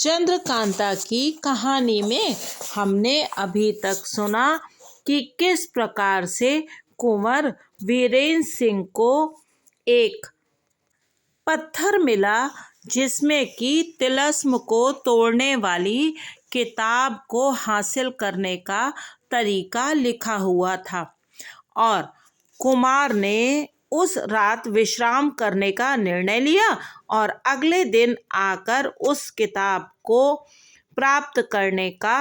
चंद्रकांता की कहानी में हमने अभी तक सुना कि किस प्रकार से कुंवर वीरेंद्र सिंह को एक पत्थर मिला जिसमें कि तिलिस्म को तोड़ने वाली किताब को हासिल करने का तरीका लिखा हुआ था और कुमार ने उस रात विश्राम करने का निर्णय लिया और अगले दिन आकर उस किताब को प्राप्त करने का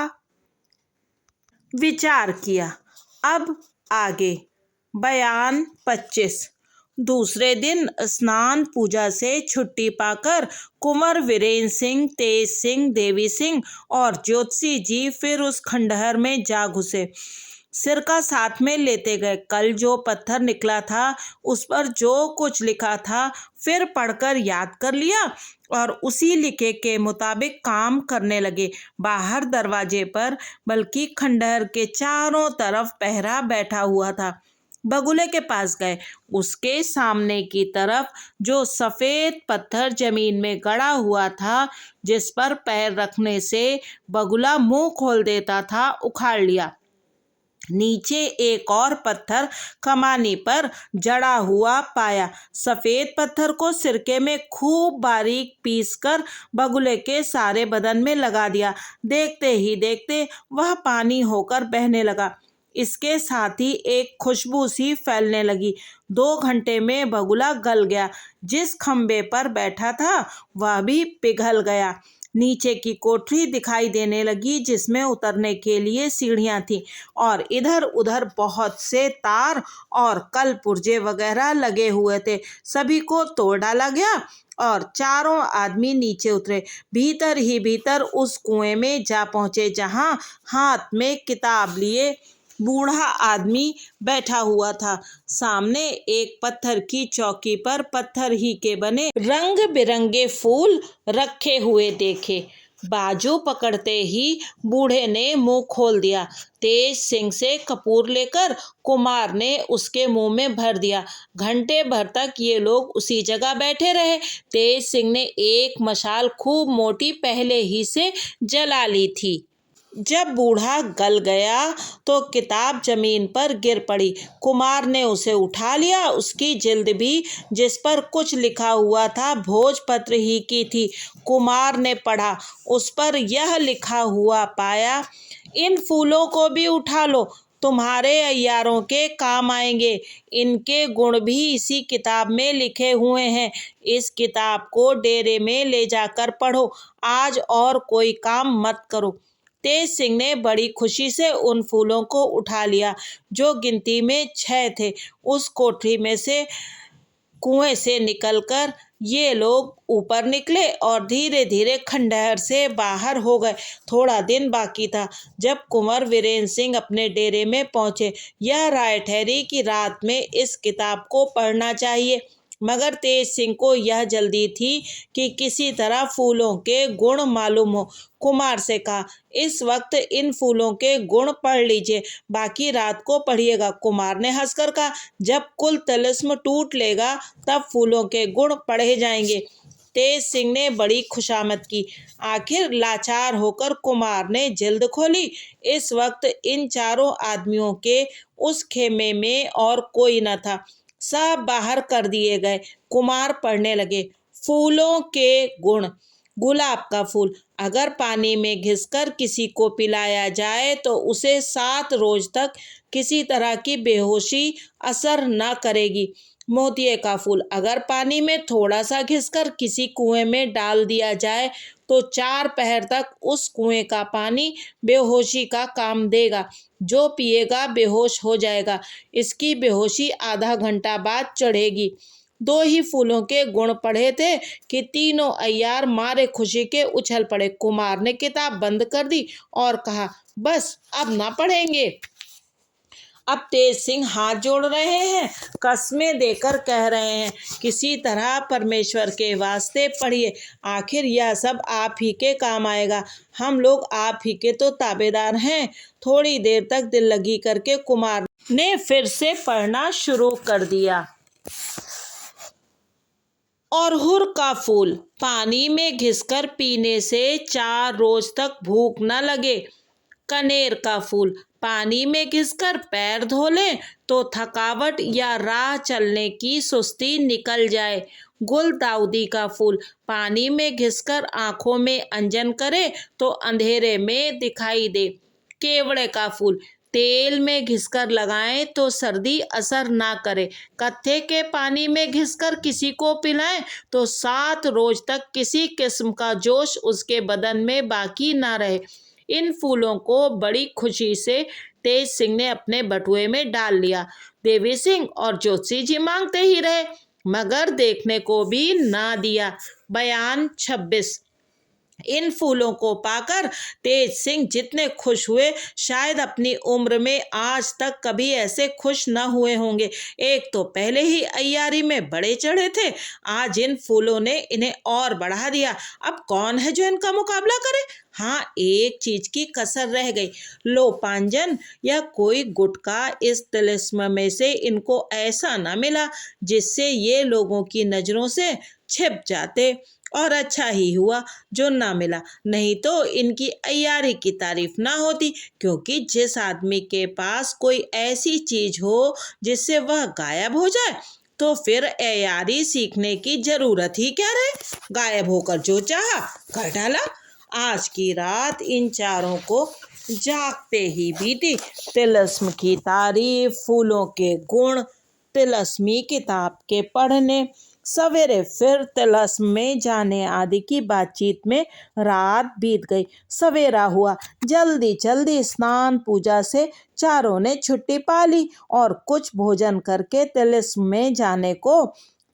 विचार किया। अब आगे बयान 25। दूसरे दिन स्नान पूजा से छुट्टी पाकर कुंवर वीरेंद्र सिंह, तेज सिंह, देवी सिंह और ज्योतिषी जी फिर उस खंडहर में जा घुसे। सिरका साथ में लेते गए। कल जो पत्थर निकला था उस पर जो कुछ लिखा था फिर पढ़कर याद कर लिया और उसी लिखे के मुताबिक काम करने लगे। बाहर दरवाजे पर बल्कि खंडहर के चारों तरफ पहरा बैठा हुआ था। बगुले के पास गए। उसके सामने की तरफ जो सफ़ेद पत्थर जमीन में गड़ा हुआ था, जिस पर पैर रखने से बगुला मुंह खोल देता था, उखाड़ लिया। नीचे एक और पत्थर कमानी पर जड़ा हुआ पाया। सफ़ेद पत्थर को सिरके में खूब बारीक पीसकर बगुले के सारे बदन में लगा दिया। देखते ही देखते वह पानी होकर बहने लगा। इसके साथ ही एक खुशबू सी फैलने लगी। 2 घंटे में बगुला गल गया। जिस खंबे पर बैठा था वह भी पिघल गया। नीचे की कोठरी दिखाई देने लगी जिसमें उतरने के लिए सीढ़ियां थीं और इधर उधर बहुत से तार और कल पुर्जे वगैरह लगे हुए थे। सभी को तोड़ डाला गया और चारों आदमी नीचे उतरे। भीतर ही भीतर उस कुएं में जा पहुंचे जहां हाथ में किताब लिए बूढ़ा आदमी बैठा हुआ था। सामने एक पत्थर की चौकी पर पत्थर ही के बने रंग बिरंगे फूल रखे हुए देखे। बाजू पकड़ते ही बूढ़े ने मुंह खोल दिया। तेज सिंह से कपूर लेकर कुमार ने उसके मुंह में भर दिया। घंटे भर तक ये लोग उसी जगह बैठे रहे। तेज सिंह ने एक मशाल खूब मोटी पहले ही से जला ली थी। जब बूढ़ा गल गया तो किताब जमीन पर गिर पड़ी। कुमार ने उसे उठा लिया। उसकी जिल्द भी, जिस पर कुछ लिखा हुआ था, भोजपत्र ही की थी। कुमार ने पढ़ा। उस पर यह लिखा हुआ पाया, इन फूलों को भी उठा लो, तुम्हारे अय्यारों के काम आएंगे। इनके गुण भी इसी किताब में लिखे हुए हैं। इस किताब को डेरे में ले जाकर पढ़ो। आज और कोई काम मत करो। तेज सिंह ने बड़ी खुशी से उन फूलों को उठा लिया जो गिनती में 6 थे। उस कोठरी में से कुएं से निकलकर ये लोग ऊपर निकले और धीरे धीरे खंडहर से बाहर हो गए। थोड़ा दिन बाकी था जब कुंवर वीरेंद्र सिंह अपने डेरे में पहुंचे। यह राय ठहरी कि रात में इस किताब को पढ़ना चाहिए, मगर तेज सिंह को यह जल्दी थी कि किसी तरह फूलों के गुण मालूम हो। कुमार से कहा, इस वक्त इन फूलों के गुण पढ़ लीजिए, बाकी रात को पढ़िएगा। कुमार ने हंसकर कहा, जब कुल तिलिस्म टूट लेगा तब फूलों के गुण पढ़े जाएंगे। तेज सिंह ने बड़ी खुशामद की। आखिर लाचार होकर कुमार ने जिल्द खोली। इस वक्त इन चारों आदमियों के उस खेमे में और कोई न था। सब बाहर कर दिए गए। कुमार पढ़ने लगे। फूलों के गुण। गुलाब का फूल अगर पानी में घिसकर किसी को पिलाया जाए तो उसे 7 रोज तक किसी तरह की बेहोशी असर न करेगी। मोतिये का फूल अगर पानी में थोड़ा सा घिसकर किसी कुएं में डाल दिया जाए तो 4 पहर तक उस कुएं का पानी बेहोशी का काम देगा। जो पिएगा बेहोश हो जाएगा। इसकी बेहोशी आधा घंटा बाद चढ़ेगी। 2 ही फूलों के गुण पढ़े थे कि तीनों अय्यार मारे खुशी के उछल पड़े। कुमार ने किताब बंद कर दी और कहा, बस अब ना पढ़ेंगे। अब तेज सिंह हाथ जोड़ रहे हैं, कस्में देकर कह रहे हैं, किसी तरह परमेश्वर के वास्ते पढ़िए। आखिर यह सब आप ही के काम आएगा। हम लोग आप ही के तो ताबेदार हैं। थोड़ी देर तक दिल लगी करके कुमार ने फिर से पढ़ना शुरू कर दिया। अड़हुल का फूल पानी में घिसकर पीने से 4 रोज तक भूख न लगे। कनेर का फूल पानी में घिसकर पैर धो लें तो थकावट या राह चलने की सुस्ती निकल जाए। गुलदाउदी का फूल पानी में घिसकर आंखों में अंजन करे तो अंधेरे में दिखाई दे। केवड़े का फूल तेल में घिसकर लगाएं तो सर्दी असर ना करे। कत्थे के पानी में घिसकर किसी को पिलाएं तो 7 रोज तक किसी किस्म का जोश उसके बदन में बाकी ना रहे। इन फूलों को बड़ी खुशी से तेज सिंह ने अपने बटुए में डाल लिया। देवी सिंह और ज्योतिषी जी मांगते ही रहे मगर देखने को भी ना दिया। बयान 26। इन फूलों को पाकर तेज सिंह जितने खुश हुए शायद अपनी उम्र में आज तक कभी ऐसे खुश न हुए होंगे। एक तो पहले ही अय्यारी में बड़े चढ़े थे, आज इन फूलों ने इन्हें और बढ़ा दिया। अब कौन है जो इनका मुकाबला करे। हाँ, एक चीज की कसर रह गई, लोपांजन या कोई गुटखा इस तिलिस्म में से इनको ऐसा न मिला जिससे ये लोगों की नजरों से छिप जाते। और अच्छा ही हुआ जो ना मिला, नहीं तो इनकी अय्यारी की तारीफ ना होती। क्योंकि जिस आदमी के पास कोई ऐसी चीज हो जिससे वह गायब हो जाए तो फिर अय्यारी सीखने की जरूरत ही क्या रहे। गायब होकर जो चाहा कर डाला। आज की रात इन चारों को जागते ही बीती। तिलिस्म की तारीफ, फूलों के गुण, तिलिस्मी किताब के पढ़ने, सवेरे फिर तिलिस्म में जाने आदि की बातचीत में रात बीत गई। सवेरा हुआ, जल्दी जल्दी स्नान पूजा से चारों ने छुट्टी पा ली और कुछ भोजन करके तिलिस्म में जाने को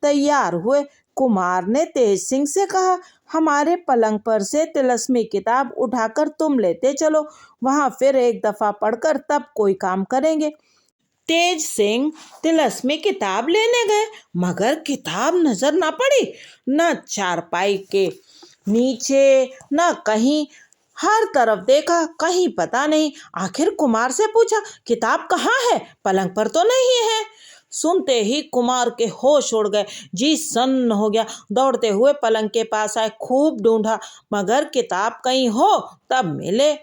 तैयार हुए। कुमार ने तेज सिंह से कहा, हमारे पलंग पर से तिलिस्मी किताब उठाकर तुम लेते चलो, वहां फिर एक दफा पढ़कर तब कोई काम करेंगे। तेज सिंह तिलिस्मी किताब लेने गए मगर किताब नजर न पड़ी, न चारपाई के नीचे न कहीं। हर तरफ देखा, कहीं पता नहीं। आखिर कुमार से पूछा, किताब कहाँ है, पलंग पर तो नहीं है। सुनते ही कुमार के होश उड़ गए, जी सन्न हो गया। दौड़ते हुए पलंग के पास आए, खूब ढूंढा मगर किताब कहीं हो तब मिले।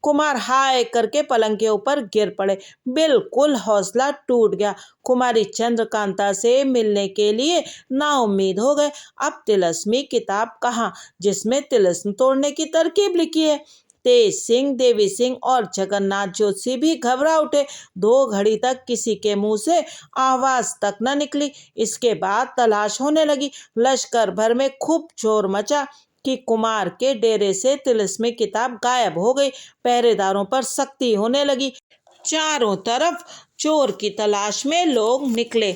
कुमार हाय करके पलंग के ऊपर गिर पड़े, बिल्कुल हौसला टूट गया। कुमारी चंद्रकांता से मिलने के लिए नाउम्मीद हो गए। अब तिलिस्मी किताब कहाँ जिसमें तिलिस्म तोड़ने की तरकीब लिखी है। तेज सिंह, देवी सिंह और जगन्नाथ ज्योतिषी भी घबरा उठे। 2 घड़ी तक किसी के मुंह से आवाज तक न निकली। इसके बाद तलाश होने लगी। लश्कर भर में खूब शोर मचा कि कुमार के डेरे से तिलिस्मी किताब गायब हो गई। पहरेदारों पर सख्ती होने लगी। चारों तरफ चोर की तलाश में लोग निकले।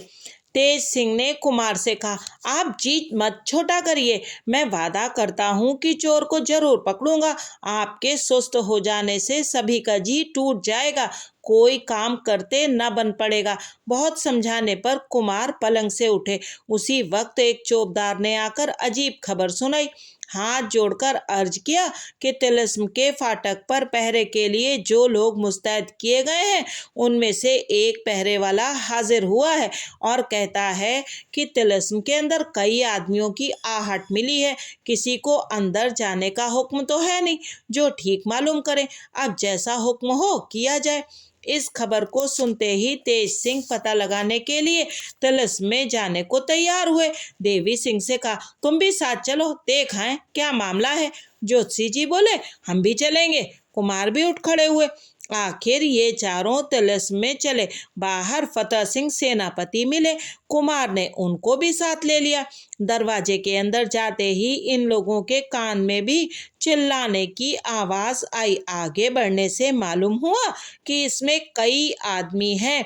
तेज सिंह ने कुमार से कहा, आप जी मत छोटा करिए, मैं वादा करता हूँ कि चोर को जरूर पकड़ूंगा। आपके सुस्त हो जाने से सभी का जी टूट जाएगा, कोई काम करते न बन पड़ेगा। बहुत समझाने पर कुमार पलंग से उठे। उसी वक्त एक चौबदार ने आकर अजीब खबर सुनाई। हाथ जोड़कर अर्ज किया कि तिलिस्म के फाटक पर पहरे के लिए जो लोग मुस्तैद किए गए हैं उनमें से एक पहरे वाला हाजिर हुआ है और कहता है कि तिलिस्म के अंदर कई आदमियों की आहट मिली है। किसी को अंदर जाने का हुक्म तो है नहीं, जो ठीक मालूम करें। अब जैसा हुक्म हो किया जाए। इस खबर को सुनते ही तेज सिंह पता लगाने के लिए तिलिस्म में जाने को तैयार हुए। देवी सिंह से कहा, तुम भी साथ चलो, देख आए क्या मामला है। ज्योतिषी जी बोले, हम भी चलेंगे। कुमार भी उठ खड़े हुए। आखिर ये चारों तिलिस्म में चले। बाहर फतेह सिंह सेनापति मिले। कुमार ने उनको भी साथ ले लिया। दरवाजे के अंदर जाते ही इन लोगों के कान में भी चिल्लाने की आवाज आई। आगे बढ़ने से मालूम हुआ कि इसमें कई आदमी हैं।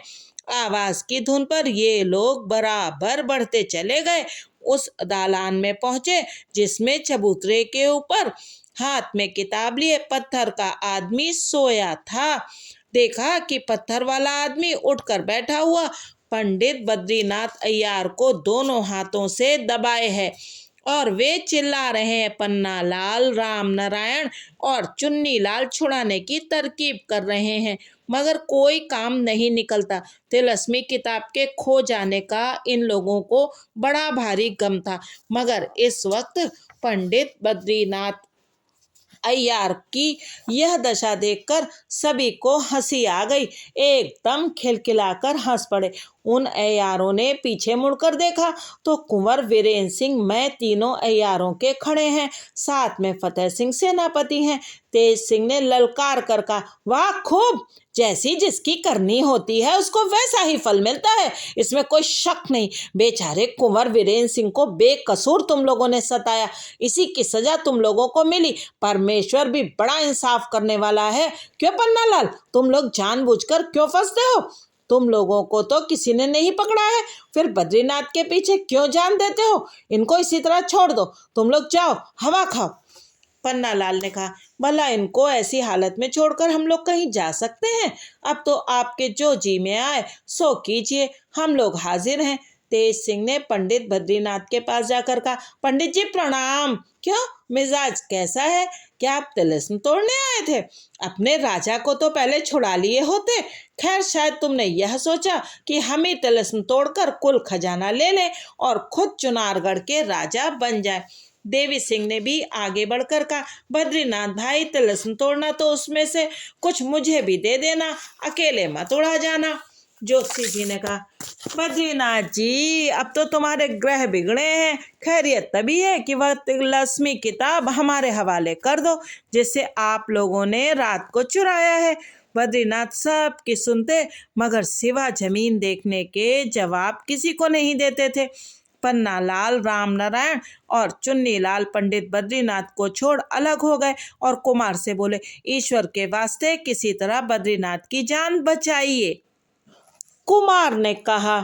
आवाज की धुन पर ये लोग बराबर बढ़ते चले गए। उस दालान में पहुंचे जिसमें चबूतरे के ऊपर हाथ में किताब लिए पत्थर का आदमी सोया था। देखा कि पत्थर वाला आदमी उठकर बैठा हुआ पंडित बद्रीनाथ अय्यार को दोनों हाथों से दबाए है और वे चिल्ला रहे हैं, पन्ना लाल राम नारायण और चुन्नी लाल छुड़ाने की तरकीब कर रहे हैं, मगर कोई काम नहीं निकलता। तिलस्मी किताब के खो जाने का इन लोगों को बड़ा भारी गम था, मगर इस वक्त पंडित बद्रीनाथ अय्यार की यह दशा देखकर सभी को हंसी आ गई। एकदम खिलखिलाकर हंस पड़े। उन अय्यारों ने पीछे मुड़कर देखा तो कुंवर वीरेंद्र सिंह मैं तीनों अय्यारों के खड़े हैं, साथ में फतेह सिंह सेनापति हैं। तेज सिंह ने ललकार कर कहा, वाह खूब, जैसी जिसकी करनी होती है उसको वैसा ही फल मिलता है, इसमें कोई शक नहीं। बेचारे कुंवर वीरेंद्र सिंह को बेकसूर तुम लोगों ने सताया, इसी की सजा तुम लोगों को मिली। परमेश्वर भी बड़ा इंसाफ करने वाला है। क्यों पन्नालाल, तुम लोग जानबूझकर क्यों फंसते हो? तुम लोगों को तो किसी ने नहीं पकड़ा है, फिर बद्रीनाथ के पीछे क्यों जान देते हो? इनको इसी तरह छोड़ दो, तुम लोग जाओ हवा खाओ। पन्नालाल ने कहा, भला इनको ऐसी हालत में छोड़कर हम लोग कहीं जा सकते हैं? अब तो आपके जो जी में आए सो कीजिए, हम लोग हाजिर हैं। तेज सिंह ने पंडित बद्रीनाथ के पास जाकर कहा, पंडित जी प्रणाम। क्यों, मिजाज कैसा है? क्या आप तिलिस्म तोड़ने आए थे? अपने राजा को तो पहले छुड़ा लिए होते। खैर, शायद तुमने यह सोचा कि हम ही तिलिस्म तोड़कर कुल खजाना ले लें और खुद चुनारगढ़ के राजा बन जाए। देवी सिंह ने भी आगे बढ़कर कहा, बद्रीनाथ भाई, तिलिस्म तोड़ना तो उसमें से कुछ मुझे भी दे देना, अकेले मत उड़ा जाना। जोशी जी ने कहा, बद्रीनाथ जी, अब तो तुम्हारे ग्रह बिगड़े हैं। खैरियत तभी है कि वह तिलस्मी किताब हमारे हवाले कर दो, जिससे आप लोगों ने रात को चुराया है। बद्रीनाथ सब की सुनते, मगर सिवा जमीन देखने के जवाब किसी को नहीं देते थे। पन्नालाल राम नारायण और चुन्नीलाल पंडित बद्रीनाथ को छोड़ अलग हो गए और कुमार से बोले, ईश्वर के वास्ते किसी तरह बद्रीनाथ की जान बचाइए। कुमार ने कहा,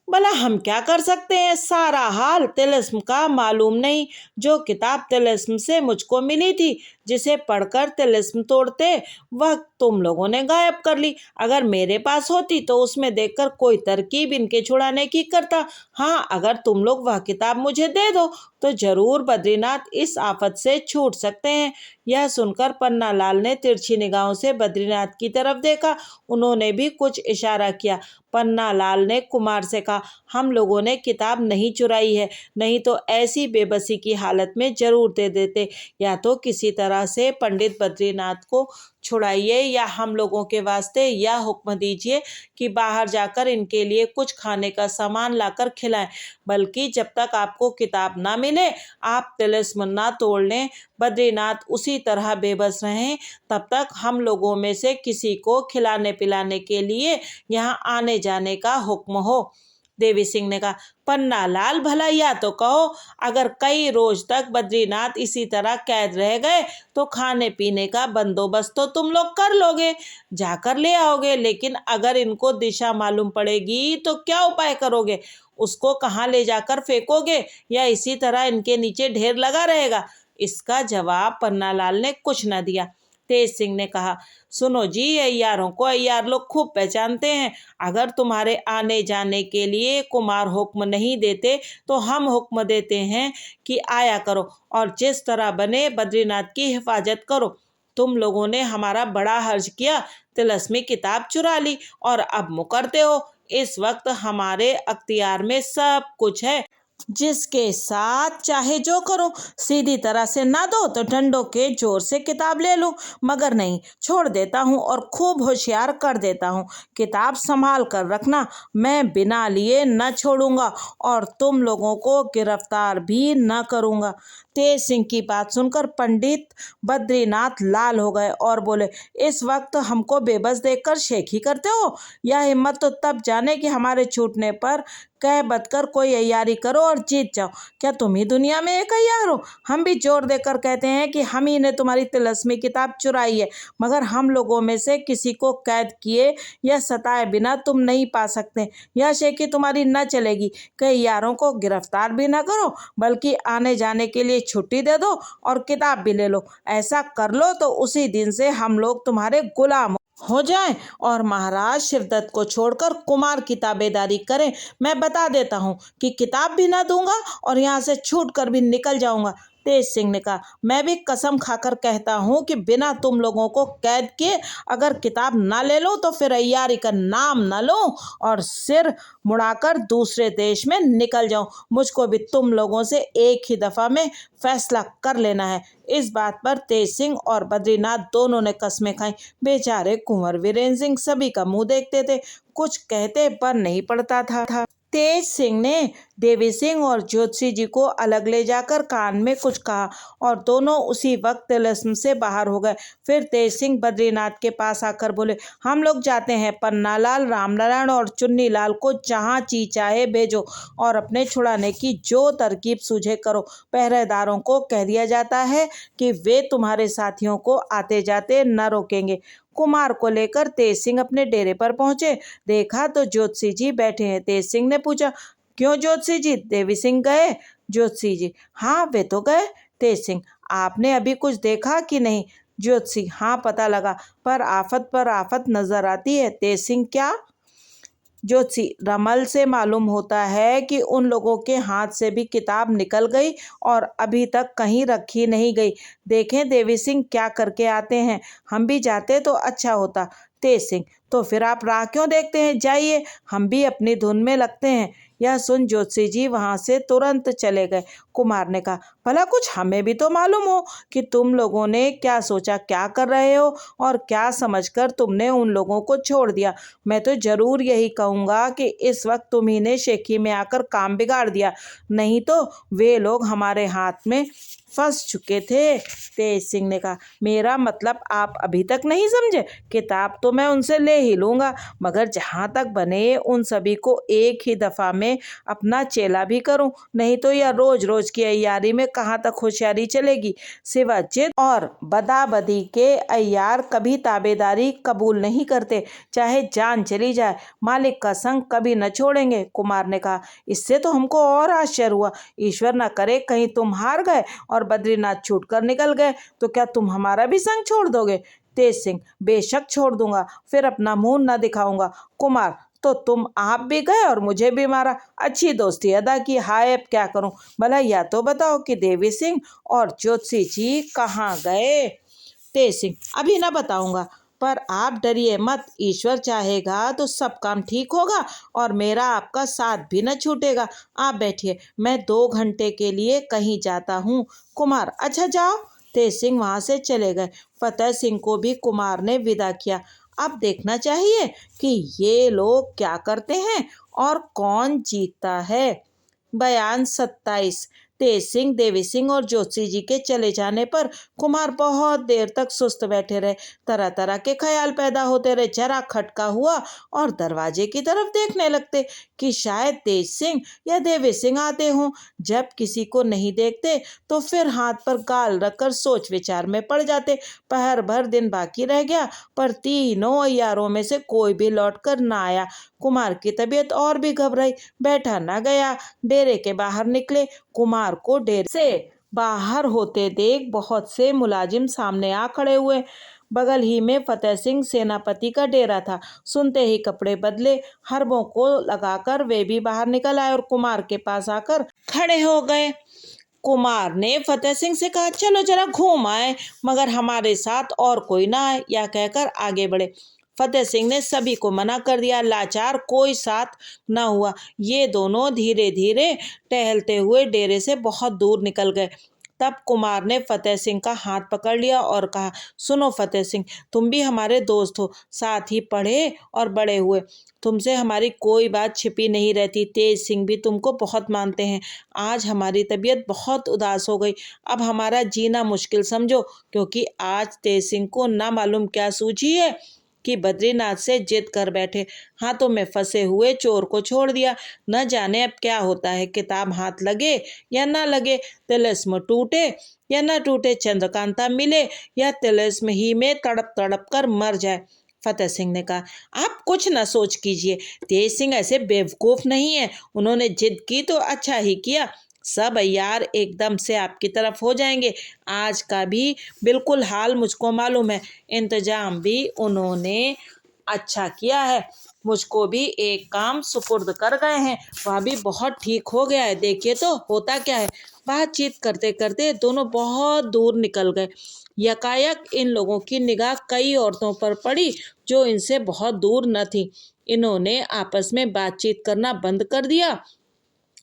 भला हम क्या कर सकते हैं, सारा हाल तिलिस्म का मालूम नहीं। जो किताब तिलिस्म से मुझको मिली थी, जिसे पढ़कर तिलिस्म तोड़ते वह तुम लोगों ने गायब कर ली। अगर मेरे पास होती तो उसमें देखकर कोई तरकीब इनके छुड़ाने की करता। हाँ, अगर तुम लोग वह किताब मुझे दे दो तो जरूर बद्रीनाथ इस आफत से छूट सकते हैं। यह सुनकर पन्नालाल ने तिरछी निगाहों से बद्रीनाथ की तरफ देखा। उन्होंने भी कुछ इशारा किया। पन्नालाल ने कुमार से कहा, हम लोगों ने किताब नहीं चुराई है, नहीं तो ऐसी बेबसी की हालत में जरूर दे देते। या तो किसी तरह से पंडित बद्रीनाथ को छुड़ाइए या हम लोगों के वास्ते यह हुक्म दीजिए कि बाहर जाकर इनके लिए कुछ खाने का सामान लाकर खिलाएं। बल्कि जब तक आपको किताब ना मिले आप तिलिस्म ना तोड़ लें, बद्रीनाथ उसी तरह बेबस रहें, तब तक हम लोगों में से किसी को खिलाने पिलाने के लिए यहाँ आने जाने का हुक्म हो। देवी सिंह ने कहा, पन्नालाल, भला या तो कहो, अगर कई रोज तक बद्रीनाथ इसी तरह कैद रह गए तो खाने पीने का बंदोबस्त तो तुम लोग कर लोगे, जाकर ले आओगे, लेकिन अगर इनको दिशा मालूम पड़ेगी तो क्या उपाय करोगे? उसको कहाँ ले जाकर फेंकोगे या इसी तरह इनके नीचे ढेर लगा रहेगा? इसका जवाब पन्नालाल ने कुछ न दिया। तेज सिंह ने कहा, सुनो जी, अय्यारों को अय्यार लोग खूब पहचानते हैं। अगर तुम्हारे आने जाने के लिए कुमार हुक्म नहीं देते तो हम हुक्म देते हैं कि आया करो और जिस तरह बने बद्रीनाथ की हिफाजत करो। तुम लोगों ने हमारा बड़ा हर्ज किया, तिलस्मी किताब चुरा ली और अब मुकरते हो। इस वक्त हमारे अख्तियार में सब कुछ है, जिसके साथ चाहे जो करो। सीधी तरह से ना दो तो डंडों के जोर से किताब ले लूं, मगर नहीं, छोड़ देता हूं और खूब होशियार कर देता हूं। किताब संभाल कर रखना, मैं बिना लिए न छोड़ूंगा और तुम लोगों को गिरफ्तार भी न करूंगा। तेज सिंह की बात सुनकर पंडित बद्रीनाथ लाल हो गए और बोले, इस वक्त हमको बेबस देखकर शेखी करते हो? यह हिम्मत तो तब जाने कि हमारे छूटने पर कह बदकर कोई अय्यारी करो और जीत जाओ। क्या तुम ही दुनिया में एक अय्यार हो? हम भी जोर देकर कहते हैं कि हम ही ने तुम्हारी तिलस्मी किताब चुराई है, मगर हम लोगों में से किसी को कैद किए या सताए बिना तुम नहीं पा सकते। यह शेखी तुम्हारी न चलेगी कि अय्यारों को गिरफ्तार भी न करो, बल्कि आने जाने के लिए छुट्टी दे दो और किताब भी ले लो। ऐसा कर लो तो उसी दिन से हम लोग तुम्हारे गुलाम हो जाएं और महाराज शिवदत्त को छोड़कर कुमार की ताबेदारी करें। मैं बता देता हूँ कि किताब भी ना दूंगा और यहाँ से छूट कर भी निकल जाऊंगा। तेज सिंह ने कहा, मैं भी कसम खाकर कहता हूँ कि बिना तुम लोगों को कैद किए अगर किताब ना ले लो तो फिर अय्यारी का नाम ना लो और सिर मुड़ाकर दूसरे देश में निकल जाऊं। मुझको भी तुम लोगों से एक ही दफा में फैसला कर लेना है। इस बात पर तेज सिंह और बद्रीनाथ दोनों ने कस्में खाई। बेचारे कुंवर वीरेंद्र सिंह सभी का मुंह देखते थे, कुछ कहते पर नहीं पड़ता था। तेज सिंह ने देवी सिंह और ज्योतिषी जी को अलग ले जाकर कान में कुछ कहा और दोनों उसी वक्त तिलिस्म से बाहर हो गए। फिर तेज सिंह बद्रीनाथ के पास आकर बोले, हम लोग जाते हैं। पन्नालाल, रामनारायण और चुन्नीलाल को जहाँ जी चाहे भेजो और अपने छुड़ाने की जो तरकीब सूझे करो। पहरेदारों को कह दिया जाता है कि वे तुम्हारे साथियों को आते जाते न रोकेंगे। कुमार को लेकर तेज सिंह अपने डेरे पर पहुंचे। देखा तो ज्योतिषी जी बैठे हैं। तेज सिंह ने पूछा, क्यों ज्योतिषी जी, देवी सिंह गए? ज्योतिषी जी, हाँ वे तो गए। तेज सिंह, आपने अभी कुछ देखा कि नहीं? ज्योतिषी, हाँ पता लगा, पर आफत नजर आती है। तेज सिंह, क्या? ज्योतिषी, रमल से मालूम होता है कि उन लोगों के हाथ से भी किताब निकल गई और अभी तक कहीं रखी नहीं गई। देखें देवी सिंह क्या करके आते हैं, हम भी जाते तो अच्छा होता। तेज सिंह, तो फिर आप राह क्यों देखते हैं, जाइए, हम भी अपनी धुन में लगते हैं। यह सुन ज्योतिषी जी वहां से तुरंत चले गए। कुमार ने कहा, भला कुछ हमें भी तो मालूम हो कि तुम लोगों ने क्या सोचा, क्या कर रहे हो और क्या समझकर तुमने उन लोगों को छोड़ दिया। मैं तो जरूर यही कहूँगा कि इस वक्त तुम्ही ने शेखी में आकर काम बिगाड़ दिया, नहीं तो वे लोग हमारे हाथ में फंस चुके थे। तेज सिंह ने कहा, मेरा मतलब आप अभी तक नहीं समझे। किताब तो मैं उनसे ले ही लूँगा, मगर जहाँ तक बने उन सभी को एक ही दफ़ा में अपना चेला भी करूँ, नहीं तो यह रोज रोज की अय्यारी में कहाँ तक होशियारी चलेगी। सिवा जिद और बदाबदी के अय्यार कभी ताबेदारी कबूल नहीं करते, चाहे जान चली जाए। मालिक का संग कभी न छोड़ेंगे। कुमार ने कहा, इससे तो हमको और आश्चर्य हुआ। ईश्वर न करे कहीं तुम हार गए और बद्रीनाथ छूट कर निकल गए तो क्या तुम हमारा भी संग छोड़ दोगे? तेज सिंह, बेशक छोड़ दूंगा, फिर अपना मुंह न दिखाऊंगा। कुमार, तो तुम आप भी गए और मुझे भी मारा, अच्छी दोस्ती अदा की। हाय, अब क्या करूं? भला या तो बताओ कि देवी सिंह और ज्योतिषी जी कहाँ गए? तेज सिंह, अभी ना बताऊंगा, पर आप डरिए मत, ईश्वर चाहेगा तो सब काम ठीक होगा और मेरा आपका साथ भी न छूटेगा। आप बैठिए, मैं 2 घंटे के लिए कहीं जाता हूँ। कुमार, अच्छा जाओ। तेज सिंह वहां से चले गए। फतेह सिंह को भी कुमार ने विदा किया। अब देखना चाहिए कि ये लोग क्या करते हैं और कौन जीतता है। बयान 27। तेज सिंह, देवी सिंह और ज्योतिषी जी के चले जाने पर कुमार बहुत देर तक सुस्त बैठे रहे। तरह तरह के ख्याल पैदा होते रहे। जरा खटका हुआ और दरवाजे की तरफ देखने लगते कि शायद तेज सिंह या देवी सिंह आते हों। जब किसी को नहीं देखते तो फिर हाथ पर गाल रखकर सोच विचार में पड़ जाते। पहर भर दिन बाकी रह गया पर तीनों अय्यारों में से कोई भी लौट कर न आया। कुमार की तबीयत और भी घबराई, बैठा न गया। डेरे के बाहर निकले। कुमार को डेरे से बाहर होते देख बहुत से मुलाजिम सामने आ खड़े हुए। बगल ही में फतेह सिंह सेनापति का डेरा था। सुनते ही कपड़े बदले, हरबों को लगाकर वे भी बाहर निकल आए और कुमार के पास आकर खड़े हो गए। कुमार ने फतेह सिंह से कहा, चलो जरा घूम आए, मगर हमारे साथ और कोई ना आए। या कहकर आगे बढ़े। फतेह सिंह ने सभी को मना कर दिया। लाचार कोई साथ न हुआ। ये दोनों धीरे धीरे टहलते हुए डेरे से बहुत दूर निकल गए। तब कुमार ने फतेह सिंह का हाथ पकड़ लिया और कहा, सुनो फतेह सिंह, तुम भी हमारे दोस्त हो, साथ ही पढ़े और बड़े हुए, तुमसे हमारी कोई बात छिपी नहीं रहती। तेज सिंह भी तुमको बहुत मानते हैं। आज हमारी तबीयत बहुत उदास हो गई, अब हमारा जीना मुश्किल समझो, क्योंकि आज तेज सिंह को ना मालूम क्या सूझी है कि बद्रीनाथ से जिद कर बैठे, हाथों में फंसे हुए चोर को छोड़ दिया। न जाने अब क्या होता है, किताब हाथ लगे या ना लगे, तिलिस्म टूटे या न टूटे, चंद्रकांता मिले या तिलिस्म ही में तड़प तड़प कर मर जाए। फतेह सिंह ने कहा, आप कुछ न सोच कीजिए, तेज सिंह ऐसे बेवकूफ़ नहीं है, उन्होंने जिद की तो अच्छा ही किया। सब अय्यार एकदम से आपकी तरफ हो जाएंगे। आज का भी बिल्कुल हाल मुझको मालूम है। इंतजाम भी उन्होंने अच्छा किया है। मुझको भी एक काम सुपुर्द कर गए हैं, वह भी बहुत ठीक हो गया है। देखिए तो होता क्या है। बातचीत करते करते दोनों बहुत दूर निकल गए। यकायक इन लोगों की निगाह कई औरतों पर पड़ी जो इनसे बहुत दूर न थी। इन्होंने आपस में बातचीत करना बंद कर दिया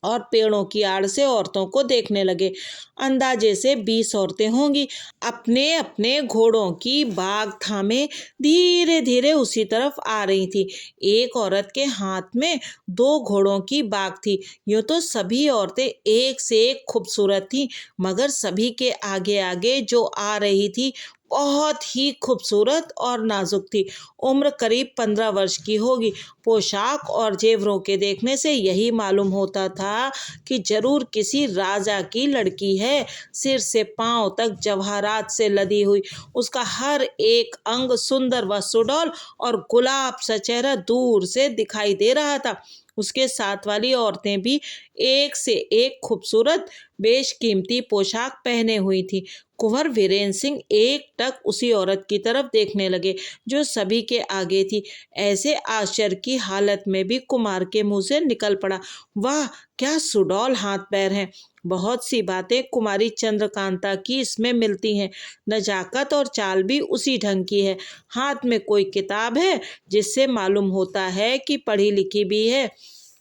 और पेड़ों की आड़ से औरतों को देखने लगे। अंदाजे से 20 औरतें होंगी। अपने अपने घोड़ों की बाग थामे धीरे धीरे उसी तरफ आ रही थी। एक औरत के हाथ में 2 घोड़ों की बाग थी। यूं तो सभी औरतें एक से एक खूबसूरत थी, मगर सभी के आगे आगे जो आ रही थी बहुत ही खूबसूरत और नाजुक थी। उम्र करीब 15 वर्ष की होगी। पोशाक और जेवरों के देखने से यही मालूम होता था कि जरूर किसी राजा की लड़की है। सिर से पांव तक जवाहरात से लदी हुई, उसका हर एक अंग सुंदर व सुडौल और गुलाब सा चेहरा दूर से दिखाई दे रहा था। उसके साथ वाली औरतें भी एक से एक खूबसूरत बेशकीमती पोशाक पहने हुई थी। कुंवर वीरेंद्र सिंह एकटक उसी औरत की तरफ देखने लगे जो सभी के आगे थी। ऐसे आश्चर्य की हालत में भी कुमार के मुंह से निकल पड़ा, वाह क्या सुडौल हाथ पैर हैं। बहुत सी बातें कुमारी चंद्रकांता की इसमें मिलती हैं। नजाकत और चाल भी उसी ढंग की है। हाथ में कोई किताब है जिससे मालूम होता है कि पढ़ी लिखी भी है।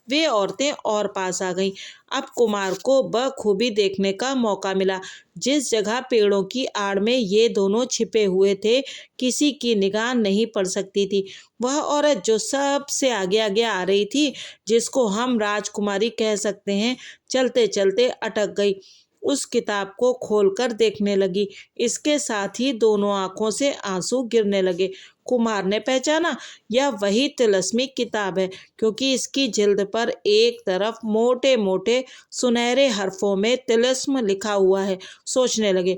वे औरतें और पास आ गईं। अब कुमार को बखूबी देखने का मौका मिला। जिस जगह पेड़ों की आड़ में ये दोनों छिपे हुए थे, किसी की निगाह नहीं पड़ सकती थी। वह औरत जो सबसे आगे आगे आ रही थी, जिसको हम राजकुमारी कह सकते हैं, चलते चलते अटक गई। उस किताब को खोलकर देखने लगी। इसके साथ ही दोनों आंखों से आंसू गिरने लगे। कुमार ने पहचाना, यह वही तिलस्मी किताब है, क्योंकि इसकी जिल्द पर एक तरफ मोटे मोटे सुनहरे हरफों में तिलस्म लिखा हुआ है। सोचने लगे,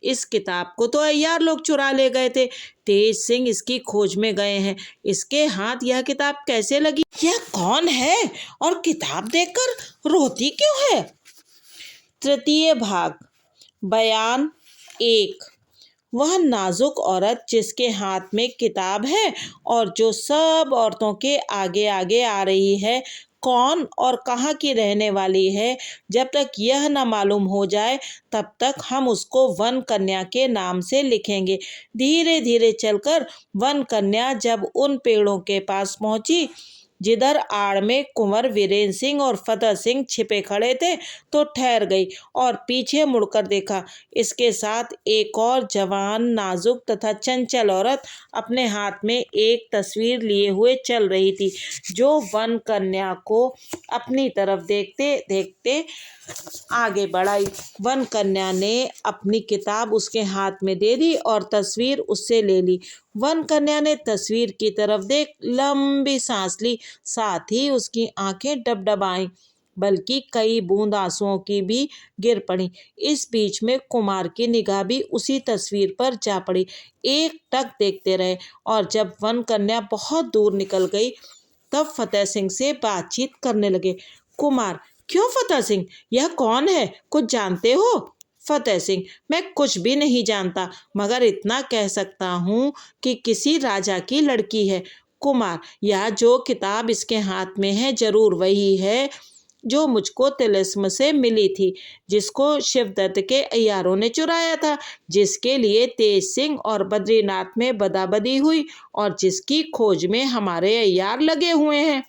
इस किताब को तो अय्यार लोग चुरा ले गए थे। तेज सिंह इसकी खोज में गए हैं। इसके हाथ यह किताब कैसे लगी? यह कौन है और किताब देखकर रोती क्यों है? तृतीय भाग। बयान 1। वह नाजुक औरत जिसके हाथ में किताब है और जो सब औरतों के आगे आगे आ रही है, कौन और कहाँ की रहने वाली है, जब तक यह न मालूम हो जाए तब तक हम उसको वन कन्या के नाम से लिखेंगे। धीरे धीरे चलकर वन कन्या जब उन पेड़ों के पास पहुंची जिधर आड़ में कुंवर वीरेंद्र सिंह और फतेह सिंह छिपे खड़े थे, तो ठहर गई और पीछे मुड़कर देखा। इसके साथ एक और जवान, नाजुक तथा चंचल औरत अपने हाथ में एक तस्वीर लिए हुए चल रही थी, जो वन कन्या को अपनी तरफ देखते देखते आगे बढ़ाई। वन कन्या ने अपनी किताब उसके हाथ में दे दी और तस्वीर उससे ले ली। वन कन्या ने तस्वीर की तरफ देख लंबी सांस ली, साथ ही उसकी आंखें डबडबाईं, बल्कि कई बूंद आंसुओं की भी गिर पड़ी। इस बीच में कुमार की निगाह भी उसी तस्वीर पर जा पड़ी। एक टक देखते रहे और जब वन कन्या बहुत दूर निकल गई तब फतेह सिंह से बातचीत करने लगे। कुमार, क्यों फतेह सिंह, यह कौन है, कुछ जानते हो? फतेह सिंह, मैं कुछ भी नहीं जानता, मगर इतना कह सकता हूँ कि किसी राजा की लड़की है। कुमार, यह जो किताब इसके हाथ में है जरूर वही है जो मुझको तिलिस्म से मिली थी, जिसको शिवदत्त के अय्यारों ने चुराया था, जिसके लिए तेज सिंह और बद्रीनाथ में बदाबदी हुई और जिसकी खोज में हमारे अय्यार लगे हुए हैं।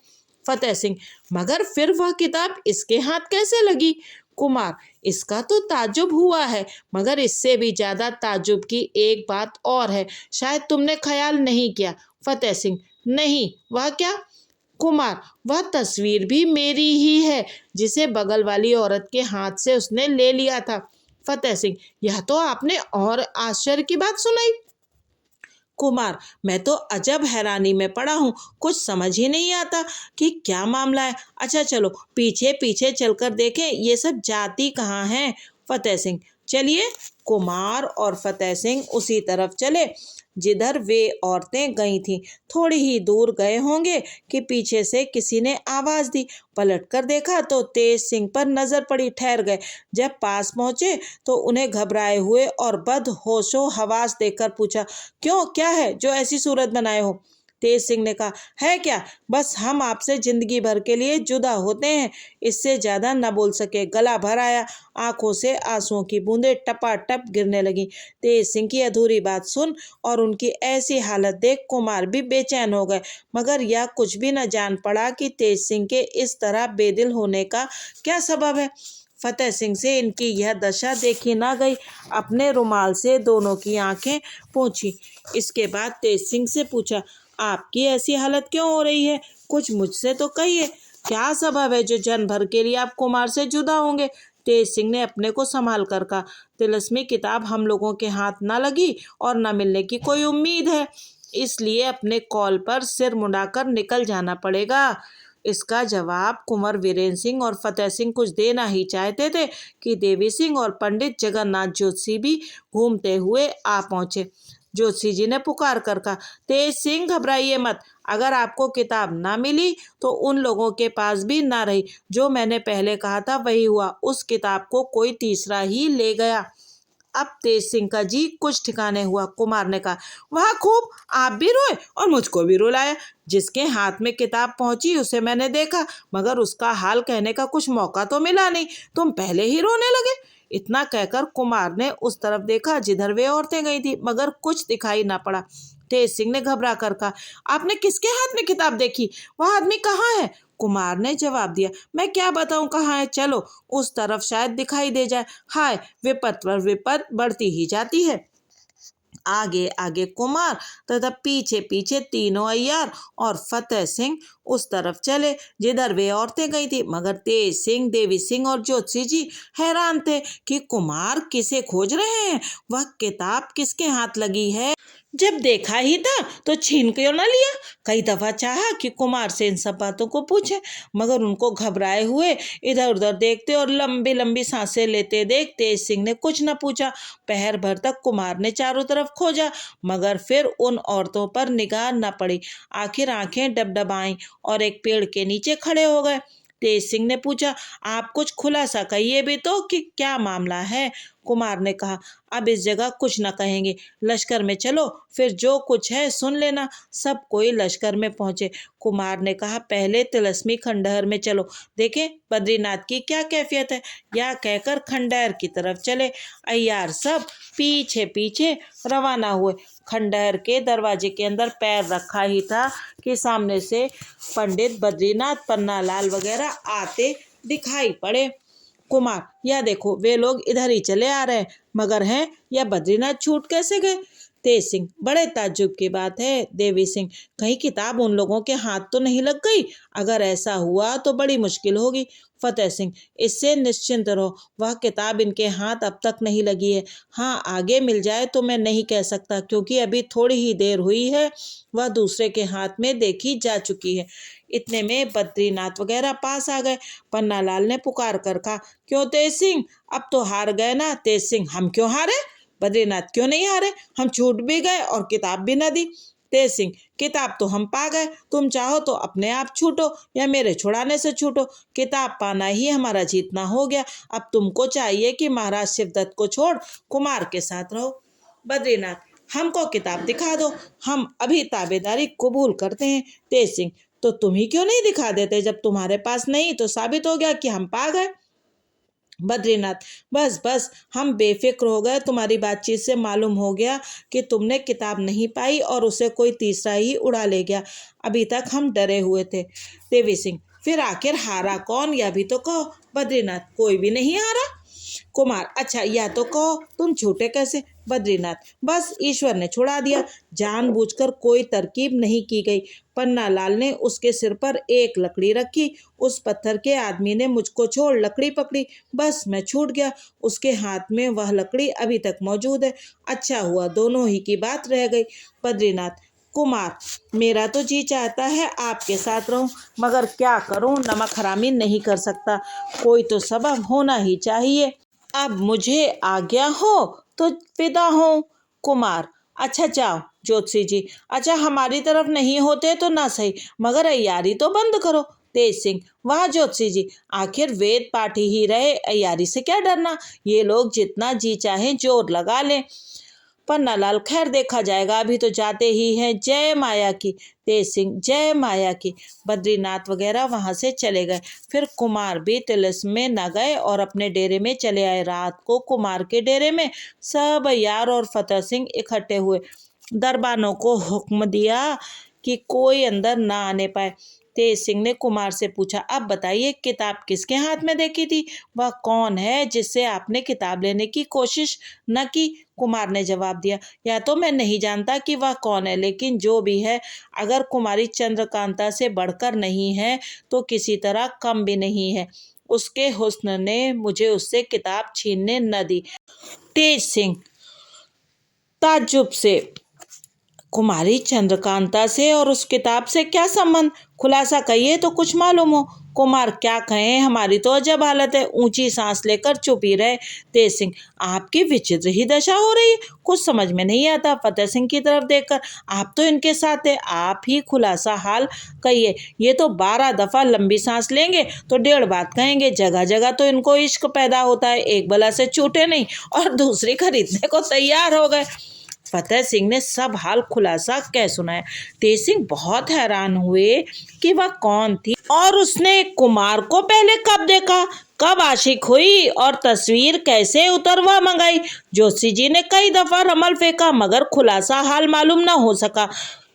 फतेह सिंह, मगर फिर वह किताब इसके हाथ कैसे लगी? कुमार, इसका तो ताज्जुब हुआ है, मगर इससे भी ज्यादा ताज्जुब की एक बात और है, शायद तुमने ख्याल नहीं किया। फतेह सिंह, नहीं, वह क्या? कुमार, वह तस्वीर भी मेरी ही है, जिसे बगल वाली औरत के हाथ से उसने ले लिया था। फतेह सिंह, यह तो आपने और आश्चर्य की बात सुनाई। कुमार, मैं तो अजब हैरानी में पड़ा हूँ, कुछ समझ ही नहीं आता कि क्या मामला है। अच्छा चलो पीछे पीछे चलकर देखें, ये सब जाती कहाँ हैं? फतेह सिंह, चलिए। कुमार और फतेह सिंह उसी तरफ चले जिधर वे औरतें गई थीं। थोड़ी ही दूर गए होंगे कि पीछे से किसी ने आवाज दी। पलटकर देखा तो तेज सिंह पर नजर पड़ी। ठहर गए। जब पास पहुंचे तो उन्हें घबराए हुए और बदहोशो हवास देखकर पूछा, क्यों, क्या है जो ऐसी सूरत बनाए हो? तेज सिंह ने कहा, है क्या, बस हम आपसे जिंदगी भर के लिए जुदा होते हैं। इससे ज्यादा न बोल सके। गला भर आया। आंखों से आंसुओं की बूंदें टपाटप गिरने लगी। तेज सिंह की अधूरी बात सुन और उनकी ऐसी हालत देख कुमार भी बेचैन हो गए, मगर यह कुछ भी न जान पड़ा कि तेज सिंह के इस तरह बेदिल होने का क्या सबब है। फतेह सिंह से इनकी यह दशा देखी न गई। अपने रुमाल से दोनों की आंखें पोंछी। इसके बाद तेज सिंह से पूछा, आपकी ऐसी हालत क्यों हो रही है? कुछ मुझसे तो कहिए। क्या सबब है जो जन्म भर के लिए आप कुमार से जुदा होंगे? तेज सिंह ने अपने को संभाल कर कहा, तिलस्मी किताब हम लोगों के हाथ न लगी और न मिलने की कोई उम्मीद है, इसलिए अपने कॉल पर सिर मुंडाकर निकल जाना पड़ेगा। इसका जवाब कुंवर वीरेंद्र सिंह और फतेह सिंह कुछ देना ही चाहते थे कि देवी सिंह और पंडित जगन्नाथ जोशी भी घूमते हुए आ पहुंचे। जोशी जी ने पुकार कर कहा, तेज सिंह घबराइए मत, अगर आपको किताब ना मिली तो उन लोगों के पास भी ना रही। जो मैंने पहले कहा था वही हुआ, उस किताब को कोई तीसरा ही ले गया। अब तेज सिंह का जी कुछ ठिकाने हुआ। कुमार ने कहा, वाह खूब, आप भी रोए और मुझको भी रुलाया। जिसके हाथ में किताब पहुंची उसे मैंने देखा, मगर उसका हाल कहने का कुछ मौका तो मिला नहीं, तुम पहले ही रोने लगे। इतना कहकर कुमार ने उस तरफ देखा जिधर वे औरतें गई थी, मगर कुछ दिखाई ना पड़ा। तेज सिंह ने घबरा कर कहा, आपने किसके हाथ में किताब देखी? वह आदमी कहाँ है? कुमार ने जवाब दिया, मैं क्या बताऊं कहाँ है, चलो उस तरफ शायद दिखाई दे जाए। हाय, विपत पर विपत बढ़ती ही जाती है। आगे आगे कुमार तथा पीछे पीछे तीनों अय्यार और फतेह सिंह उस तरफ चले जिधर वे औरतें गई थी, मगर तेज सिंह, देवी सिंह और जोशी जी हैरान थे कि कुमार किसे खोज रहे हैं, वह किताब किसके हाथ लगी है। जब देखा ही था तो छीन क्यों न लिया। कई दफा चाहा कि कुमार से इन सब बातों को पूछे, मगर उनको घबराए हुए इधर उधर देखते और लंबी लंबी सांसें लेते देख तेज सिंह ने कुछ न पूछा। पहर भर तक कुमार ने चारों तरफ खोजा, मगर फिर उन औरतों पर निगाह न पड़ी। आखिर आंखें डबडबाईं और एक पेड़ के नीचे खड़े हो गए। तेज सिंह ने पूछा, आप कुछ खुलासा कहिए भी तो कि क्या मामला है। कुमार ने कहा, अब इस जगह कुछ न कहेंगे, लश्कर में चलो, फिर जो कुछ है सुन लेना। सब कोई लश्कर में पहुंचे। कुमार ने कहा, पहले तिलस्मी खंडहर में चलो, देखें बद्रीनाथ की क्या कैफियत है। यह कहकर खंडहर की तरफ चले। अय्यार सब पीछे पीछे रवाना हुए। खंडहर के दरवाजे के अंदर पैर रखा ही था कि सामने से पंडित बद्रीनाथ, पन्नालाल वगैरह आते दिखाई पड़े। कुमार, यह देखो वे लोग इधर ही चले आ रहे हैं, मगर हैं यह बद्रीनाथ छूट कैसे गए? तेज सिंह, बड़े ताज्जुब की बात है। देवी सिंह, कहीं किताब उन लोगों के हाथ तो नहीं लग गई? अगर ऐसा हुआ तो बड़ी मुश्किल होगी। फतेह सिंह, इससे निश्चिंत रहो, वह किताब इनके हाथ अब तक नहीं लगी है। हाँ, आगे मिल जाए तो मैं नहीं कह सकता, क्योंकि अभी थोड़ी ही देर हुई है, वह दूसरे के हाथ में देखी जा चुकी है। इतने में बद्रीनाथ वगैरह पास आ गए। पन्नालाल ने पुकार कर कहा, क्यों तेज सिंह, अब तो हार गए ना? तेज सिंह, हम क्यों हारे? बद्रीनाथ, क्यों नहीं हारे, हम छूट भी गए और किताब भी न दी। तेज सिंह, किताब तो हम पा गए, तुम चाहो तो अपने आप छूटो या मेरे छुड़ाने से छूटो। किताब पाना ही हमारा जीतना हो गया। अब तुमको चाहिए कि महाराज शिवदत्त को छोड़ कुमार के साथ रहो। बद्रीनाथ, हमको किताब दिखा दो, हम अभी ताबेदारी कबूल करते हैं। तेज सिंह, तो तुम ही क्यों नहीं दिखा देते? जब तुम्हारे पास नहीं तो साबित हो गया कि हम पा गए। बद्रीनाथ, बस बस, हम बेफिक्र हो गए। तुम्हारी बातचीत से मालूम हो गया कि तुमने किताब नहीं पाई और उसे कोई तीसरा ही उड़ा ले गया। अभी तक हम डरे हुए थे। देवी सिंह, फिर आखिर हारा कौन, यह भी तो कहो। बद्रीनाथ, कोई भी नहीं हारा। कुमार, अच्छा यह तो कहो तुम छूटे कैसे? बद्रीनाथ, बस ईश्वर ने छुड़ा दिया, जानबूझकर कोई तरकीब नहीं की गई। पन्नालाल ने उसके सिर पर एक लकड़ी रखी, उस पत्थर के आदमी ने मुझको छोड़ लकड़ी पकड़ी, बस मैं छूट गया। उसके हाथ में वह लकड़ी अभी तक मौजूद है। अच्छा हुआ दोनों ही की बात रह गई। बद्रीनाथ, कुमार, मेरा तो जी चाहता है आपके साथ रहूं, मगर क्या करूं, नमक हरामी नहीं कर सकता, कोई तो सबब होना ही चाहिए। अब मुझे आज्ञा हो तो विदा हो। कुमार, अच्छा जाओ। ज्योतिषी जी, अच्छा हमारी तरफ नहीं होते तो ना सही, मगर अय्यारी तो बंद करो। तेज सिंह, वाह ज्योतिषी जी, आखिर वेद पाठी ही रहे, अय्यारी से क्या डरना। ये लोग जितना जी चाहे जोर लगा लें। पन्नालाल, खैर देखा जाएगा, अभी तो जाते ही हैं। जय माया की। तेज सिंह, जय माया की। बद्रीनाथ वगैरह वहां से चले गए। फिर कुमार भी तिलिस्म में न गए और अपने डेरे में चले आए। रात को कुमार के डेरे में सब अय्यार और फतेह सिंह इकट्ठे हुए। दरबानों को हुक्म दिया कि कोई अंदर ना आने पाए। तेज सिंह ने कुमार से पूछा, अब बताइए किताब किसके हाथ में देखी थी? वह कौन है जिससे आपने किताब लेने की कोशिश न की? कुमार ने जवाब दिया, या तो मैं नहीं जानता कि वह कौन है, लेकिन जो भी है, अगर कुमारी चंद्रकांता से बढ़कर नहीं है तो किसी तरह कम भी नहीं है। उसके हुस्न ने मुझे उससे किताब छीनने न दी। तेज सिंह ताज्जुब से, कुमारी चंद्रकांता से और उस किताब से क्या संबंध? खुलासा कहिए तो कुछ मालूम हो। कुमार, क्या कहें, हमारी तो अजब हालत है। ऊंची सांस लेकर चुप ही रहे। तेज सिंह, आपकी विचित्र ही दशा हो रही है, कुछ समझ में नहीं आता। फतेह सिंह की तरफ देखकर, आप तो इनके साथ है, आप ही खुलासा हाल कहिए। ये तो 12 दफा लंबी सांस लेंगे तो 1.5 बात कहेंगे। जगह जगह तो इनको इश्क पैदा होता है, एक बला से छूटे नहीं और दूसरी खरीदने को तैयार हो गए। फतेह सिंह ने सब हाल खुलासा कह सुनाया। तेज सिंह बहुत हैरान हुए कि वह कौन थी और उसने कुमार को पहले कब देखा, कब आशिक हुई और तस्वीर कैसे उतरवा मंगाई। जोशी जी ने कई दफा रमल फेंका मगर खुलासा हाल मालूम न हो सका।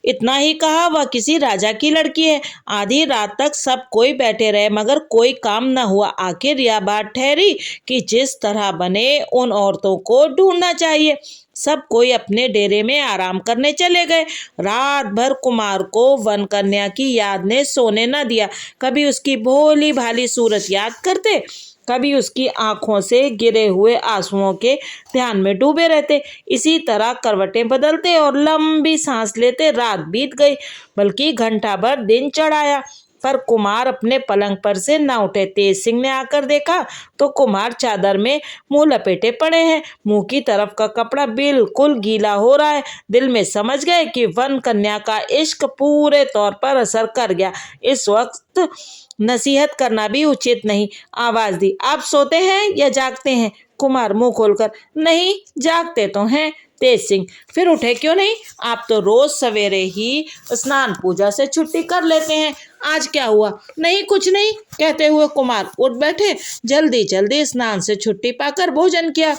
इतना ही कहा, वह किसी राजा की लड़की है। आधी रात तक सब कोई बैठे रहे मगर कोई काम न हुआ। आखिर यह बात ठहरी कि जिस तरह बने उन औरतों को ढूंढना चाहिए। सब कोई अपने डेरे में आराम करने चले गए। रात भर कुमार को वन कन्या की याद ने सोने न दिया। कभी उसकी भोली भाली सूरत याद करते, कभी उसकी आंखों से गिरे हुए आंसुओं के ध्यान में डूबे रहते। इसी तरह करवटें बदलते और लंबी सांस लेते रात बीत गई, बल्कि घंटा भर दिन चढ़ाया, पर कुमार अपने पलंग पर से न उठे। तेज सिंह ने आकर देखा तो कुमार चादर में मुंह लपेटे पड़े हैं, मुंह की तरफ का कपड़ा बिल्कुल गीला हो रहा है। दिल में समझ गए कि वन कन्या का इश्क पूरे तौर पर असर कर गया। इस वक्त नसीहत करना भी उचित नहीं। आवाज दी, आप सोते हैं या जागते हैं? कुमार मुंह खोलकर, नहीं, जागते तो हैं। तेज सिंह, फिर उठे क्यों नहीं? आप तो रोज सवेरे ही स्नान पूजा से छुट्टी कर लेते हैं, आज क्या हुआ? नहीं, कुछ नहीं, कहते हुए कुमार उठ बैठे। जल्दी जल्दी स्नान से छुट्टी पाकर भोजन किया।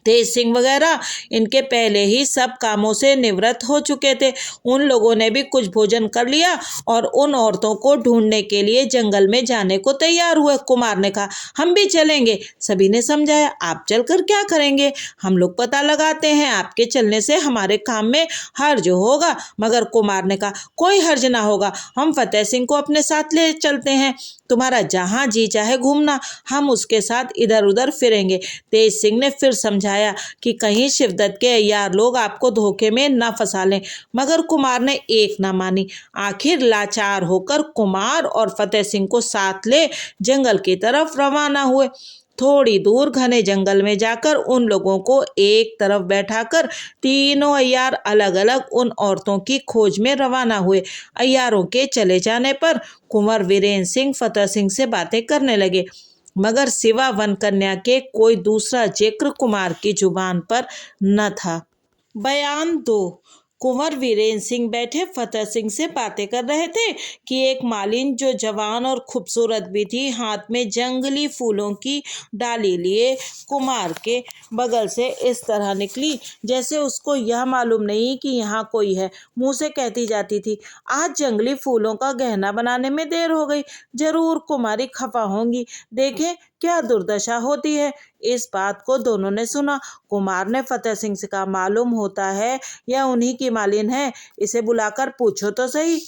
तेज सिंह वगैरह इनके पहले ही सब कामों से निवृत्त हो चुके थे। उन लोगों ने भी कुछ भोजन कर लिया और उन औरतों को ढूंढने के लिए जंगल में जाने को तैयार हुए। कुमार ने कहा, हम भी चलेंगे। सभी ने समझाया, आप चलकर क्या करेंगे? हम लोग पता लगाते हैं, आपके चलने से हमारे काम में हर्ज होगा। मगर कुमार ने कहा, कोई हर्ज ना होगा, हम फतेह सिंह को अपने साथ ले चलते हैं। तुम्हारा जहां जी चाहे घूमना, हम उसके साथ इधर उधर फिरेंगे। तेज सिंह ने फिर समझाया कि कहीं शिवदत्त के अय्यार लोग आपको धोखे में न फंसा लें, मगर कुमार ने एक न मानी। आखिर लाचार होकर कुमार और फतेह सिंह को साथ ले जंगल की तरफ रवाना हुए। थोड़ी दूर घने जंगल में जाकर उन लोगों को एक तरफ बैठाकर तीनों अय्यार अलग अलग उन औरतों की खोज में रवाना हुए। अय्यारों के चले जाने पर कुंवर वीरेंद्र सिंह फतेह सिंह से बातें करने लगे, मगर सिवा वन कन्या के कोई दूसरा जिक्र कुमार की जुबान पर न था। बयान 2। कुंवर वीरेंद्र सिंह बैठे फतेह सिंह से बातें कर रहे थे कि एक मालिन जो जवान और खूबसूरत भी थी, हाथ में जंगली फूलों की डाली लिए कुमार के बगल से इस तरह निकली जैसे उसको यह मालूम नहीं कि यहाँ कोई है। मुंह से कहती जाती थी, आज जंगली फूलों का गहना बनाने में देर हो गई, जरूर कुमारी खफा होंगी, देखें क्या दुर्दशा होती है। इस बात को दोनों ने सुना। कुमार ने फतेह सिंह से कहा, मालूम होता है यह उन्हीं की मालिन है, इसे बुलाकर पूछो तो सही।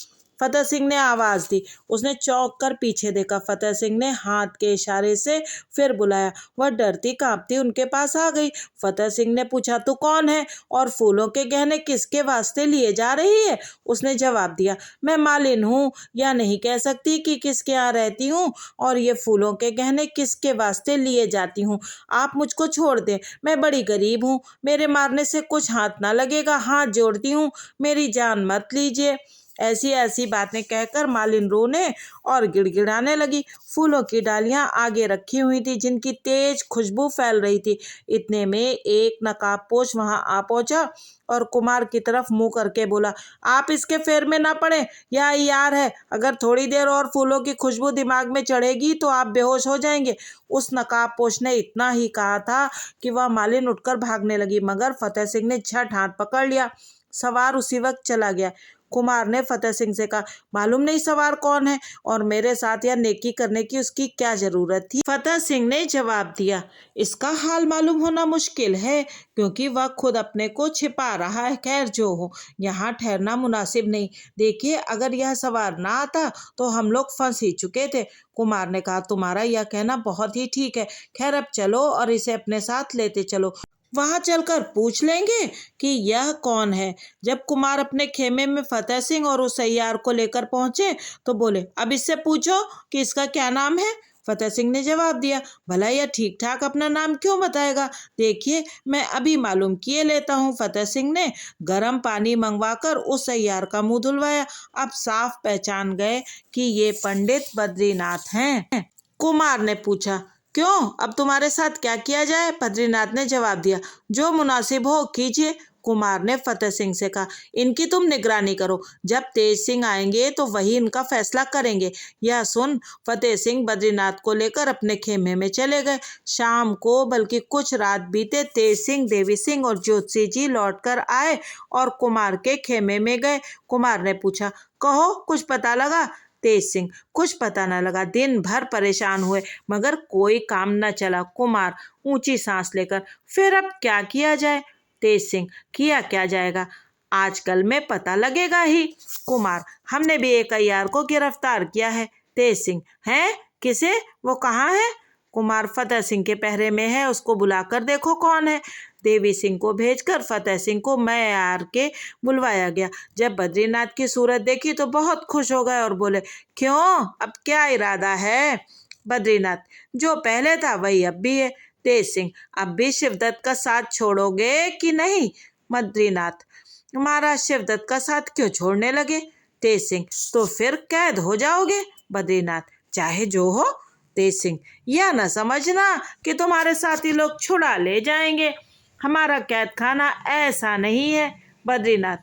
फतेह सिंह ने आवाज दी। उसने चौंक कर पीछे देखा। फतेह सिंह ने हाथ के इशारे से फिर बुलाया। वह डरती कांपती उनके पास आ गई। फतेह सिंह ने पूछा, तू कौन है और फूलों के गहने किसके वास्ते लिए जा रही है? उसने जवाब दिया, मैं मालिन हूँ, या नहीं कह सकती कि किसके यहाँ रहती हूँ और ये फूलों के गहने किसके वास्ते लिए जाती हूँ। आप मुझको छोड़ दें, मैं बड़ी गरीब हूँ, मेरे मारने से कुछ हाथ ना लगेगा, हाथ जोड़ती हूँ, मेरी जान मत लीजिए। ऐसी ऐसी बातें कहकर मालिन रोने और गिड़गिड़ाने लगी। फूलों की डालियां आगे रखी हुई थी जिनकी तेज खुशबू फैल रही थी। इतने में एक नकाबपोश वहां आ पहुंचा और कुमार की तरफ मुंह करके बोला, आप इसके फेर में ना पड़े, यह यार है, अगर थोड़ी देर और फूलों की खुशबू दिमाग में चढ़ेगी तो आप बेहोश हो जाएंगे। उस नकाबपोश ने इतना ही कहा था कि वह मालिन उठकर भागने लगी, मगर फतेह सिंह ने झट हाथ पकड़ लिया। सवार उसी वक्त चला गया। कुमार ने फतेह सिंह से कहा, मालूम नहीं सवार कौन है और मेरे साथ यह नेकी करने की उसकी क्या जरूरत थी? फतेह सिंह ने जवाब दिया, इसका हाल मालूम होना मुश्किल है क्योंकि वह खुद अपने को छिपा रहा है। खैर जो हो, यहाँ ठहरना मुनासिब नहीं। देखिए, अगर यह सवार ना आता तो हम लोग फंस ही चुके थे। कुमार ने कहा, तुम्हारा यह कहना बहुत ही ठीक है। खैर अब चलो और इसे अपने साथ लेते चलो, वहां चलकर पूछ लेंगे कि यह कौन है। जब कुमार अपने खेमे में फतेह सिंह और उस सैयार को लेकर पहुंचे तो बोले, अब इससे पूछो कि इसका क्या नाम है। फतेह सिंह ने जवाब दिया, भला यह ठीक ठाक अपना नाम क्यों बताएगा? देखिए, मैं अभी मालूम किए लेता हूँ। फतेह सिंह ने गर्म पानी मंगवाकर उस सैयार का मुंह धुलवाया। अब साफ पहचान गए कि ये पंडित बद्रीनाथ हैं। कुमार ने पूछा, क्यों, अब तुम्हारे साथ क्या किया जाए? बद्रीनाथ ने जवाब दिया, जो मुनासिब हो कीजिए। कुमार ने फतेह सिंह से कहा, इनकी तुम निगरानी करो, जब तेज सिंह आएंगे तो वही इनका फैसला करेंगे। यह सुन फतेह सिंह बद्रीनाथ को लेकर अपने खेमे में चले गए। शाम को, बल्कि कुछ रात बीते, तेज सिंह, देवी सिंह और ज्योतिषी जी लौटकर आए और कुमार के खेमे में गए। कुमार ने पूछा, कहो कुछ पता लगा? तेज सिंह, कुछ पता न लगा, दिन भर परेशान हुए मगर कोई काम न चला। कुमार ऊंची सांस लेकर, फिर अब क्या किया जाए? तेज सिंह, किया क्या जाएगा, आजकल में पता लगेगा ही। कुमार, हमने भी एक अय्यार को गिरफ्तार किया है। तेज सिंह, हैं, किसे, वो कहाँ है? कुमार, फतेह सिंह के पहरे में है, उसको बुलाकर देखो कौन है। देवी सिंह को भेजकर फतेह सिंह को मैयार के बुलवाया गया। जब बद्रीनाथ की सूरत देखी तो बहुत खुश हो गए और बोले, क्यों, अब क्या इरादा है? बद्रीनाथ, जो पहले था वही अब भी है। तेज सिंह, अब भी शिवदत्त का साथ छोड़ोगे कि नहीं? बद्रीनाथ, महाराज शिवदत्त का साथ क्यों छोड़ने लगे? तेज सिंह, तो फिर कैद हो जाओगे। बद्रीनाथ, चाहे जो हो। तेज सिंह, यह न समझना कि तुम्हारे साथी लोग छुड़ा ले जाएंगे, हमारा कैद खाना ऐसा नहीं है। बद्रीनाथ,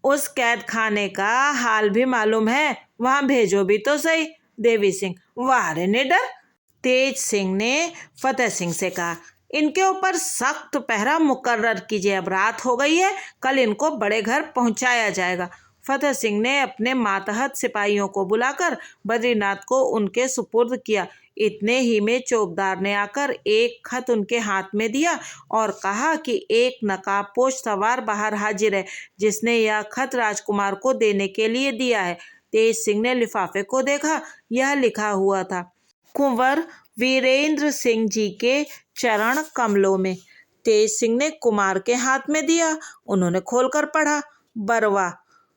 उस कैद खाने का हाल भी मालूम है, वहां भेजो भी तो सही। देवी सिंह, वाह रे निडर। तेज सिंह ने फतेह सिंह से कहा, इनके ऊपर सख्त पहरा मुकर्रर कीजिए, अब रात हो गई है, कल इनको बड़े घर पहुंचाया जाएगा। फतेह सिंह ने अपने मातहत सिपाहियों को बुलाकर बद्रीनाथ को उनके सुपुर्द किया। इतने ही में चौबदार ने आकर एक खत उनके हाथ में दिया और कहा कि एक नकाबपोश सवार बाहर हाजिर है, जिसने यह खत राजकुमार को देने के लिए दिया है। तेज सिंह ने लिफाफे को देखा। यह लिखा हुआ था, कुंवर वीरेंद्र सिंह जी के चरण कमलों में। तेज सिंह ने कुमार के हाथ में दिया। उन्होंने खोलकर पढ़ा, बरवा,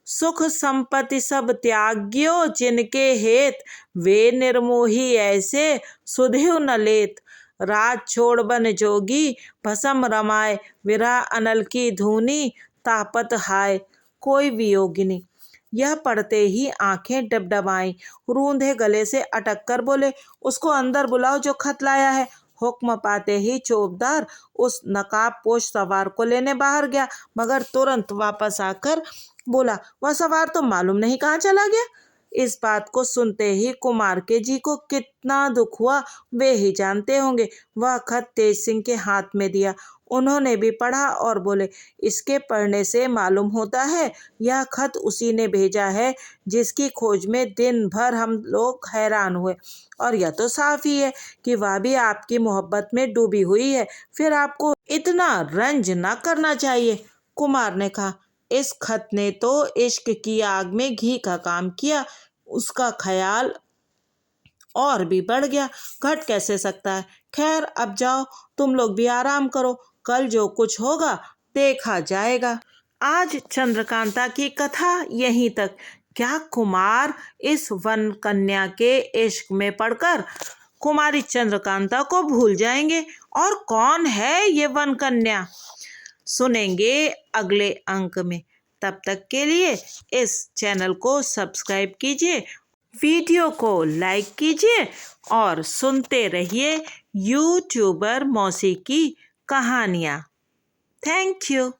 सुख संपत्ति सब त्याग्यो जिनके हेत, वे निर्मोही ऐसे सुधिव न लेत। राज छोड़ बन जोगी भसम रमाए, विरह अनल की धूनी तापत हाय, कोई वियोगिनी। यह पढ़ते ही आंखें डबडबाई, रूंधे गले से अटक कर बोले, उसको अंदर बुलाओ जो खत लाया है। हुक्म पाते ही चौबदार उस नकाबपोश सवार को लेने बाहर गया, मगर तुरंत वापस आकर बोला, वह सवार तो मालूम नहीं कहाँ चला गया। इस बात को सुनते ही कुमार के जी को कितना दुख हुआ वे ही जानते होंगे। वह खत तेज सिंह के हाथ में दिया। उन्होंने भी पढ़ा और बोले, इसके पढ़ने से मालूम होता है यह खत उसी ने भेजा है जिसकी खोज में दिन भर हम लोग हैरान हुए, और यह तो साफ ही है कि वह भी आपकी मोहब्बत में डूबी हुई है, फिर आपको इतना रंज ना करना चाहिए। कुमार ने कहा, इस खत ने तो इश्क की आग में घी का काम किया। उसका ख्याल और भी बढ़ गया। घट कैसे सकता है। खैर अब जाओ, तुम लोग भी आराम करो, कल जो कुछ होगा देखा जाएगा। आज चंद्रकांता की कथा यहीं तक। क्या कुमार इस वन कन्या के इश्क में पड़कर कुमारी चंद्रकांता को भूल जाएंगे? और कौन है ये वन कन्या, सुनेंगे अगले अंक में। तब तक के लिए इस चैनल को सब्सक्राइब कीजिए, वीडियो को लाइक कीजिए और सुनते रहिए यूट्यूबर मौसी की कहानियाँ। Thank you.